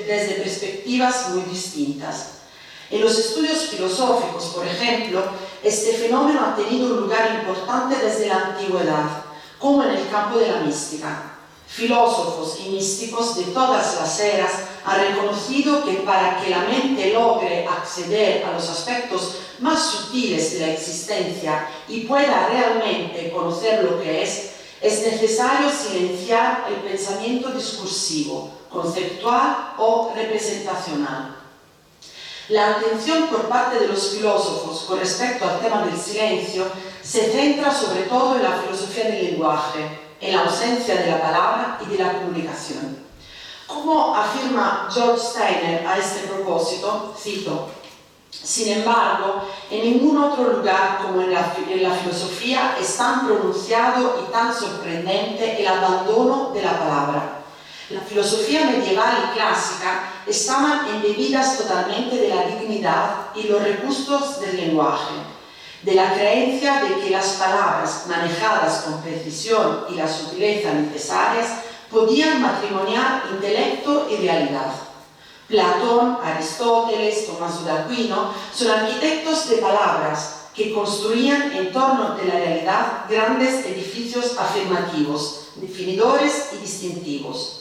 desde perspectivas muy distintas. En los estudios filosóficos, por ejemplo, este fenómeno ha tenido un lugar importante desde la antigüedad, como en el campo de la mística. Filósofos y místicos de todas las eras han reconocido que para que la mente logre acceder a los aspectos más sutiles de la existencia y pueda realmente conocer lo que es necesario silenciar el pensamiento discursivo, conceptual o representacional. La atención por parte de los filósofos con respecto al tema del silencio se centra sobre todo en la filosofía del lenguaje, en la ausencia de la palabra y de la comunicación. Como afirma George Steiner a este propósito, cito: sin embargo, en ningún otro lugar como en la filosofía es tan pronunciado y tan sorprendente el abandono de la palabra. La filosofía medieval y clásica estaban embebidas totalmente de la dignidad y los recursos del lenguaje, de la creencia de que las palabras manejadas con precisión y la sutileza necesarias podían matrimoniar intelecto y realidad. Platón, Aristóteles, Tomás de Aquino son arquitectos de palabras que construían en torno de la realidad grandes edificios afirmativos, definidores y distintivos.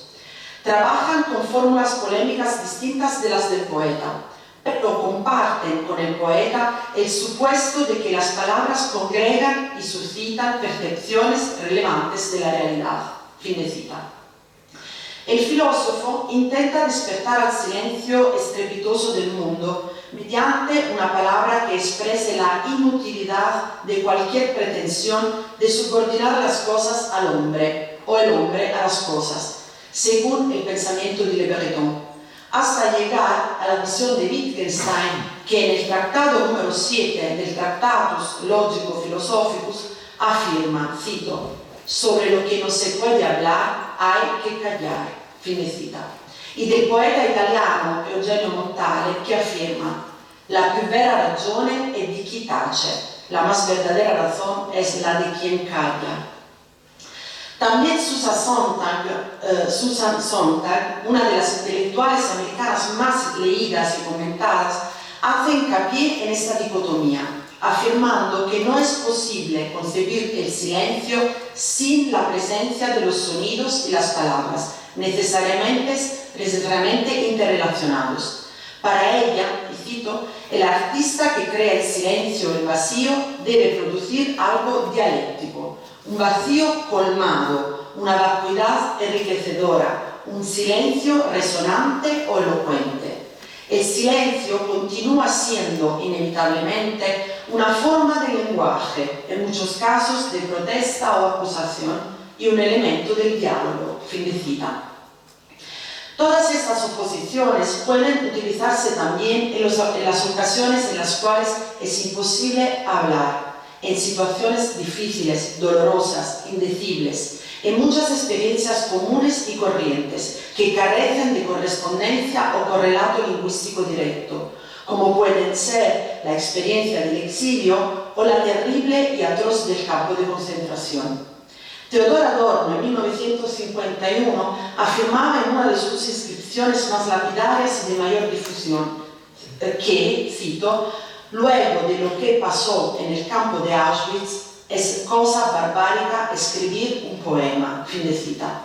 Trabajan con fórmulas polémicas distintas de las del poeta, pero comparten con el poeta el supuesto de que las palabras congregan y suscitan percepciones relevantes de la realidad. Fin de cita. El filósofo intenta despertar al silencio estrepitoso del mundo mediante una palabra que exprese la inutilidad de cualquier pretensión de subordinar las cosas al hombre o el hombre a las cosas, según el pensamiento de Le Breton, hasta llegar a la visión de Wittgenstein, que en el tratado número 7 del Tractatus Logico-Philosophicus afirma, cito: sobre lo che non si può hablar hay que callar, fine cita. Y del poeta italiano Eugenio Montale, che afirma: la più vera ragione è di chi tace, la más verdadera razón es la de quien calla. También Susan Sontag, una de las intelectuales americanas más leídas y comentadas, hace hincapié en esta dicotomía, afirmando que no es posible concebir el silencio sin la presencia de los sonidos y las palabras, necesariamente interrelacionados. Para ella, y cito, el artista que crea el silencio o el vacío debe producir algo dialéctico, un vacío colmado, una vacuidad enriquecedora, un silencio resonante o elocuente. El silencio continúa siendo inevitablemente una forma de lenguaje, en muchos casos de protesta o acusación, y un elemento del diálogo. Fin de cita. Todas estas oposiciones pueden utilizarse también en las ocasiones en las cuales es imposible hablar, en situaciones difíciles, dolorosas, indecibles, en muchas experiencias comunes y corrientes que carecen de correspondencia o correlato lingüístico directo, como pueden ser la experiencia del exilio o la terrible y atroz del campo de concentración. Theodor Adorno, en 1951, afirmaba en una de sus inscripciones más lapidarias y de mayor difusión que, cito, luego de lo que pasó en el campo de Auschwitz, es cosa barbárica escribir un poema. Fin de cita.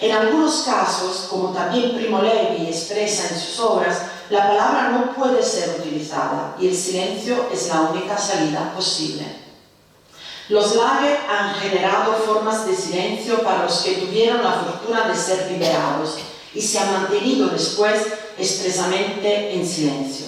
En algunos casos, como también Primo Levi expresa en sus obras, la palabra no puede ser utilizada y el silencio es la única salida posible. Los Lager han generado formas de silencio para los que tuvieron la fortuna de ser liberados y se han mantenido después expresamente en silencio.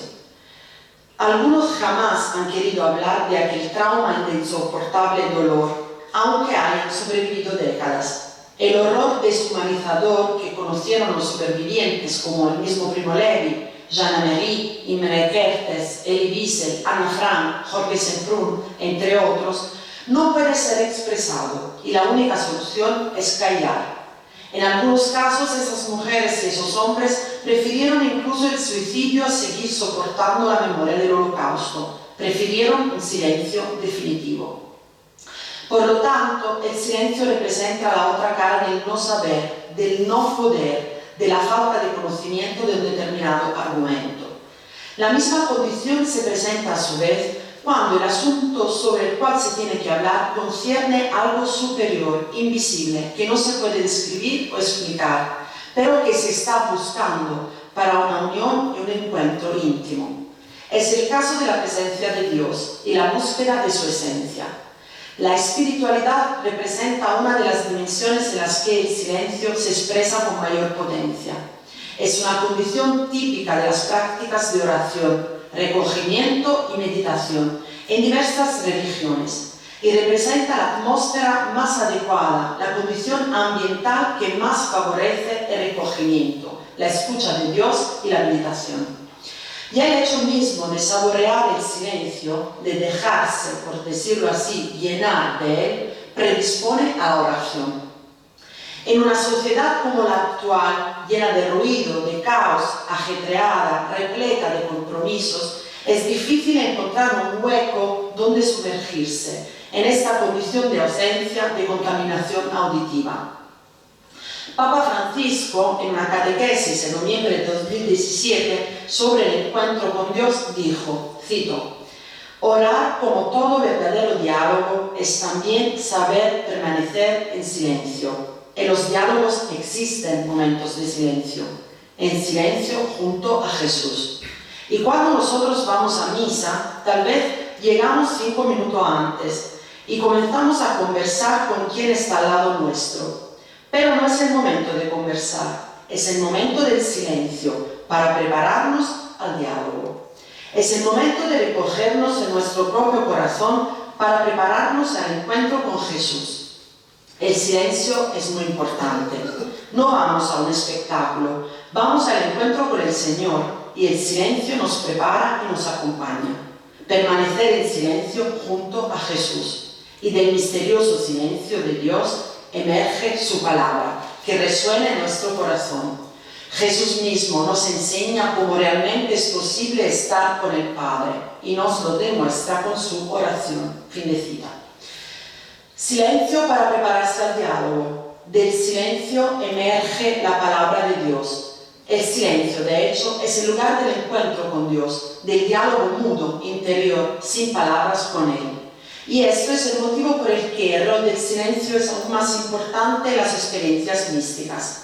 Algunos jamás han querido hablar de aquel trauma y de insoportable dolor, aunque hayan sobrevivido décadas. El horror deshumanizador que conocieron los supervivientes, como el mismo Primo Levi, Jean Amery, Imre Kertész, Elie Wiesel, Anna Frank, Jorge Semprún, entre otros, no puede ser expresado y la única solución es callar. En algunos casos, esas mujeres y esos hombres prefirieron incluso el suicidio a seguir soportando la memoria del Holocausto. Prefirieron un silencio definitivo. Por lo tanto, el silencio representa la otra cara del no saber, del no poder, de la falta de conocimiento de un determinado argumento. La misma condición se presenta a su vez cuando el asunto sobre el cual se tiene que hablar concierne algo superior, invisible, que no se puede describir o explicar, pero que se está buscando para una unión y un encuentro íntimo. Es el caso de la presencia de Dios y la búsqueda de su esencia. La espiritualidad representa una de las dimensiones en las que el silencio se expresa con mayor potencia. Es una condición típica de las prácticas de oración, recogimiento y meditación en diversas religiones y representa la atmósfera más adecuada, la condición ambiental que más favorece el recogimiento, la escucha de Dios y la meditación. Ya el hecho mismo de saborear el silencio, de dejarse, por decirlo así, llenar de él, predispone a la oración. En una sociedad como la actual, llena de ruido, de caos, ajetreada, repleta de compromisos, es difícil encontrar un hueco donde sumergirse en esta condición de ausencia de contaminación auditiva. Papa Francisco, en una catequesis en noviembre de 2017 sobre el encuentro con Dios, dijo, cito, «Orar como todo verdadero diálogo es también saber permanecer en silencio. En los diálogos existen momentos de silencio, en silencio junto a Jesús. Y cuando nosotros vamos a misa, tal vez llegamos 5 minutos antes y comenzamos a conversar con quien está al lado nuestro. Pero no es el momento de conversar, es el momento del silencio para prepararnos al diálogo. Es el momento de recogernos en nuestro propio corazón para prepararnos al encuentro con Jesús. El silencio es muy importante. No vamos a un espectáculo, vamos al encuentro con el Señor y el silencio nos prepara y nos acompaña. Permanecer en silencio junto a Jesús y del misterioso silencio de Dios emerge su palabra, que resuena en nuestro corazón. Jesús mismo nos enseña cómo realmente es posible estar con el Padre y nos lo demuestra con su oración. Fin de cita. Silencio para prepararse al diálogo. Del silencio emerge la palabra de Dios. El silencio, de hecho, es el lugar del encuentro con Dios, del diálogo mudo, interior, sin palabras con Él. Y esto es el motivo por el que el rol del silencio es aún más importante en las experiencias místicas.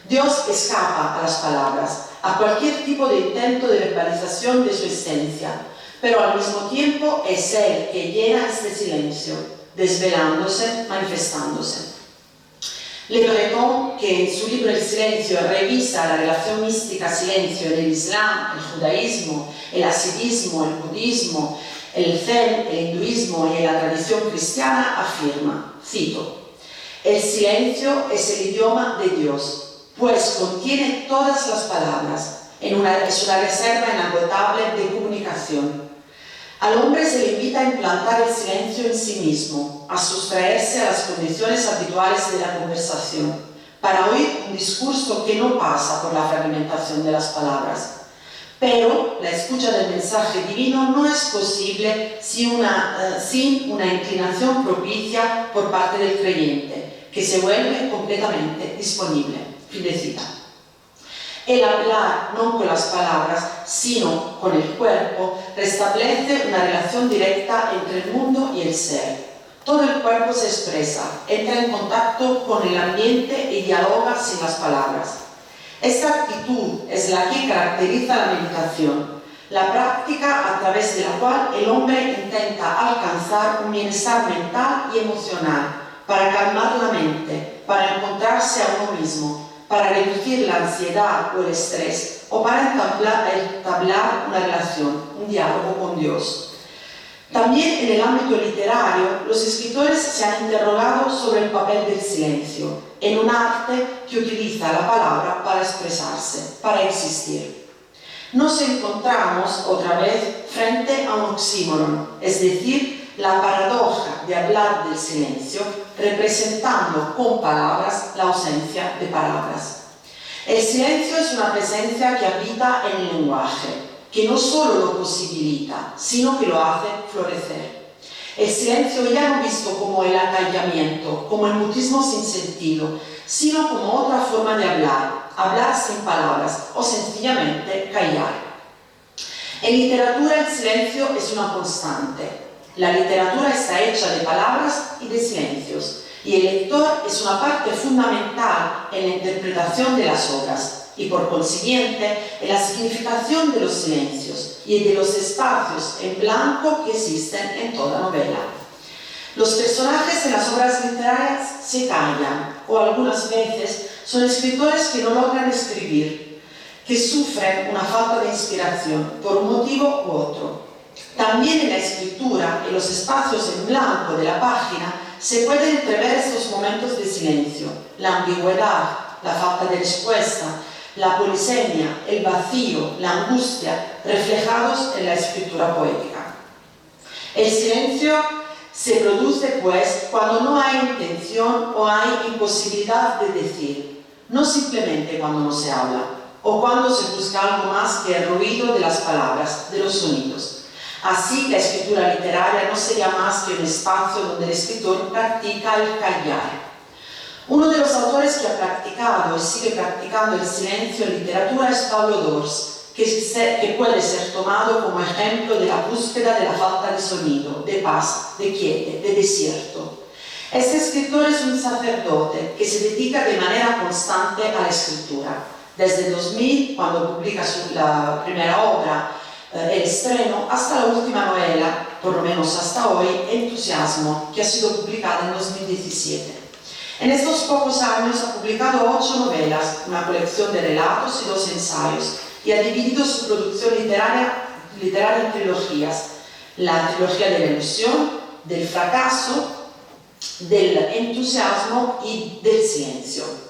Dios escapa a las palabras, a cualquier tipo de intento de verbalización de su esencia, pero al mismo tiempo es Él que llena este silencio, desvelándose, manifestándose. Le Breton, que en su libro El silencio revisa la relación mística-silencio en el Islam, el judaísmo, el hasidismo, el budismo, el zen, el hinduismo y en la tradición cristiana, afirma, cito, «El silencio es el idioma de Dios, pues contiene todas las palabras, es una reserva inagotable de comunicación. Al hombre se le invita a implantar el silencio en sí mismo, a sustraerse a las condiciones habituales de la conversación, para oír un discurso que no pasa por la fragmentación de las palabras. Pero la escucha del mensaje divino no es posible sin una inclinación propicia por parte del creyente, que se vuelve completamente disponible». Fin de cita. El hablar, no con las palabras, sino con el cuerpo, restablece una relación directa entre el mundo y el ser. Todo el cuerpo se expresa, entra en contacto con el ambiente y dialoga sin las palabras. Esta actitud es la que caracteriza la meditación, la práctica a través de la cual el hombre intenta alcanzar un bienestar mental y emocional, para calmar la mente, para encontrarse a uno mismo, para reducir la ansiedad o el estrés, o para entablar una relación, un diálogo con Dios. También en el ámbito literario, los escritores se han interrogado sobre el papel del silencio, en un arte que utiliza la palabra para expresarse, para existir. Nos encontramos otra vez frente a un oxímoron, es decir, la paradoja de hablar del silencio, representando con palabras la ausencia de palabras. El silencio es una presencia que habita en el lenguaje, que no solo lo posibilita, sino que lo hace florecer. El silencio ya no visto como el acallamiento, como el mutismo sin sentido, sino como otra forma de hablar, hablar sin palabras o sencillamente callar. En literatura el silencio es una constante. La literatura está hecha de palabras y de silencios, y el lector es una parte fundamental en la interpretación de las obras y por consiguiente en la significación de los silencios y de los espacios en blanco que existen en toda novela. Los personajes en las obras literarias se callan o algunas veces son escritores que no logran escribir, que sufren una falta de inspiración por un motivo u otro. También en la escritura, en los espacios en blanco de la página, se pueden entrever estos momentos de silencio, la ambigüedad, la falta de respuesta, la polisemia, el vacío, la angustia, reflejados en la escritura poética. El silencio se produce, pues, cuando no hay intención o hay imposibilidad de decir, no simplemente cuando no se habla, o cuando se busca algo más que el ruido de las palabras, de los sonidos. Así, la escritura literaria no sería más que un espacio donde el escritor practica el callar. Uno de los autores que ha practicado y sigue practicando el silencio en literatura es Pablo Dors, que puede ser tomado como ejemplo de la búsqueda de la falta de sonido, de paz, de quiete, de desierto. Este escritor es un sacerdote que se dedica de manera constante a la escritura. Desde 2000, cuando publica la primera obra, El estreno, hasta la última novela, por lo menos hasta hoy, Entusiasmo, que ha sido publicada en 2017. En estos pocos años ha publicado 8 novelas, una colección de relatos y 2 ensayos, y ha dividido su producción literaria en trilogías: la trilogía de la ilusión, del fracaso, del entusiasmo y del silencio.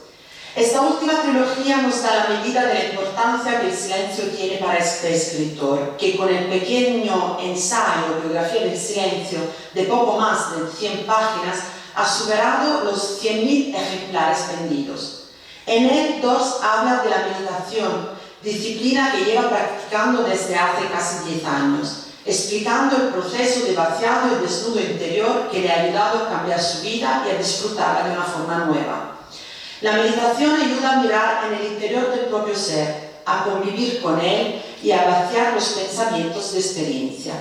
Esta última trilogía nos da la medida de la importancia que el silencio tiene para este escritor, que con el pequeño ensayo Biografía del silencio de poco más de 100 páginas ha superado los 100.000 ejemplares vendidos. En él, Dors habla de la meditación, disciplina que lleva practicando desde hace casi 10 años, explicando el proceso de vaciado y desnudo interior que le ha ayudado a cambiar su vida y a disfrutarla de una forma nueva. La meditación ayuda a mirar en el interior del propio ser, a convivir con él y a vaciar los pensamientos de experiencia.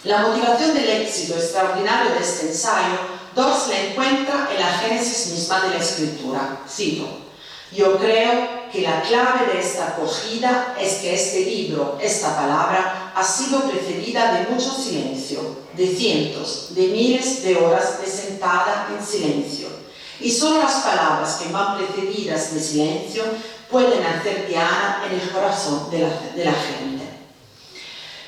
La motivación del éxito extraordinario de este ensayo, Dors la encuentra en la génesis misma de la escritura. Cito: yo creo que la clave de esta acogida es que este libro, esta palabra, ha sido precedida de mucho silencio, de cientos, de miles de horas de sentada en silencio. Y solo las palabras que van precedidas de silencio pueden hacer diana en el corazón de la gente.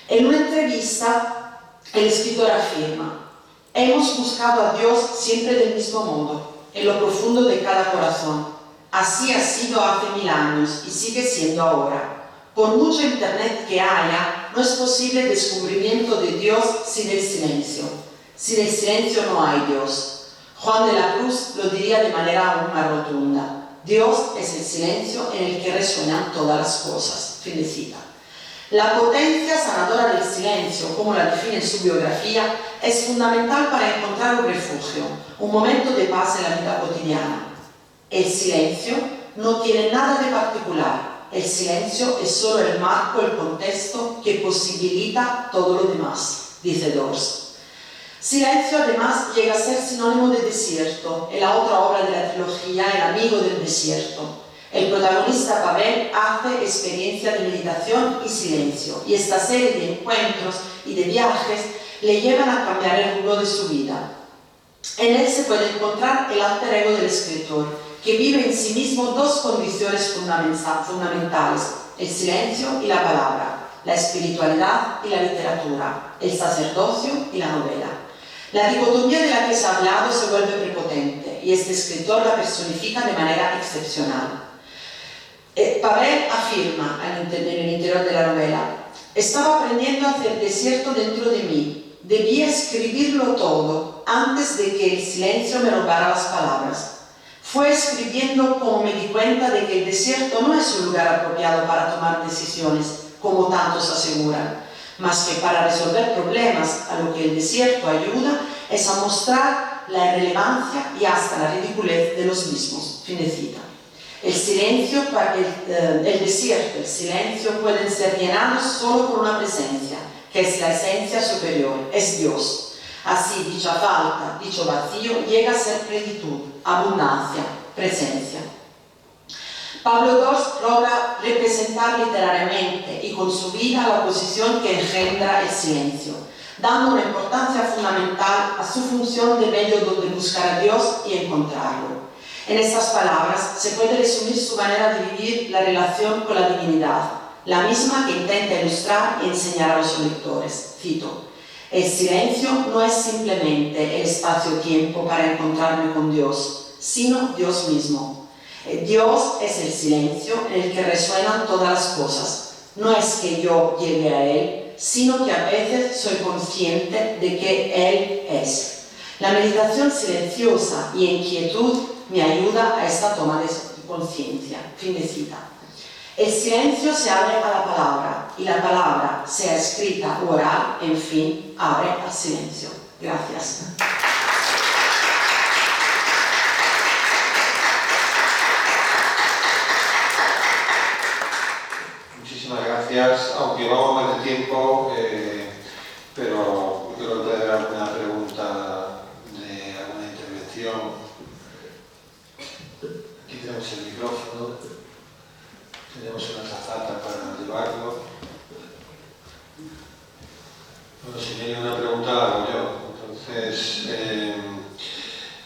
En una entrevista, el escritor afirma: hemos buscado a Dios siempre del mismo modo, en lo profundo de cada corazón. Así ha sido hace 1000 años y sigue siendo ahora. Por mucho internet que haya, no es posible el descubrimiento de Dios sin el silencio. Sin el silencio no hay Dios. Juan de la Cruz lo diría de manera aún más rotunda: Dios es el silencio en el que resuenan todas las cosas. Fin de cita. La potencia sanadora del silencio, como la define en su biografía, es fundamental para encontrar un refugio, un momento de paz en la vida cotidiana. El silencio no tiene nada de particular. El silencio es solo el marco, el contexto que posibilita todo lo demás, dice Dors. Silencio además llega a ser sinónimo de desierto. En la otra obra de la trilogía, El amigo del desierto, el protagonista Pavel hace experiencia de meditación y silencio, y esta serie de encuentros y de viajes le llevan a cambiar el rumbo de su vida. En él se puede encontrar el alter ego del escritor, que vive en sí mismo 2 condiciones fundamentales: el silencio y la palabra, la espiritualidad y la literatura, el sacerdocio y la novela. La dicotomía de la que se ha hablado se vuelve prepotente y este escritor la personifica de manera excepcional. Pavel afirma en el interior de la novela: estaba aprendiendo a hacer desierto dentro de mí. Debía escribirlo todo antes de que el silencio me robara las palabras. Fue escribiendo como me di cuenta de que el desierto no es un lugar apropiado para tomar decisiones, como tantos aseguran, más que para resolver problemas. A lo que el desierto ayuda es a mostrar la irrelevancia y hasta la ridiculez de los mismos. Fin de cita. El desierto, el silencio pueden ser llenados solo por una presencia, que es la esencia superior, es Dios. Así, dicha falta, dicho vacío, llega a ser plenitud, abundancia, presencia. Pablo II logra representar literariamente y con su vida la posición que engendra el silencio, dando una importancia fundamental a su función de medio donde buscar a Dios y encontrarlo. En estas palabras se puede resumir su manera de vivir la relación con la divinidad, la misma que intenta ilustrar y enseñar a los lectores. Cito: el silencio no es simplemente el espacio-tiempo para encontrarme con Dios, sino Dios mismo. Dios es el silencio en el que resuenan todas las cosas. No es que yo llegue a Él, sino que a veces soy consciente de que Él es. La meditación silenciosa y en quietud me ayuda a esta toma de conciencia. Fin de cita. El silencio se abre a la palabra y la palabra, sea escrita o oral, en fin, abre al silencio. Gracias. Muchísimas gracias, aunque vamos mal de tiempo, pero creo que puede haber alguna pregunta de alguna intervención. Aquí tenemos el micrófono, tenemos una azafata para llevarlo. Bueno, si tiene una pregunta la hago yo. Entonces,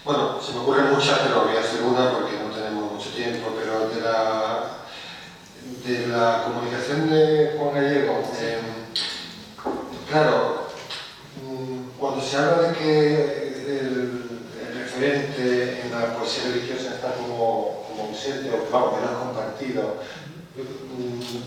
bueno, se me ocurren muchas, pero voy a hacer una porque no tenemos mucho tiempo, pero de la comunicación de Juan Gallego, claro, cuando se habla de que el referente en la poesía religiosa está como ausente o vamos, que no es compartido,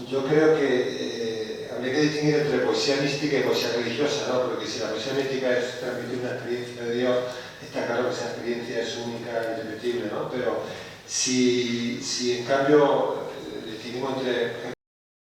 yo creo que habría que distinguir entre poesía mística y poesía religiosa, ¿no? Porque si la poesía mística es transmitir una experiencia de Dios, está claro que esa experiencia es única e irrepetible, ¿no? Pero si en cambio distinguimos entre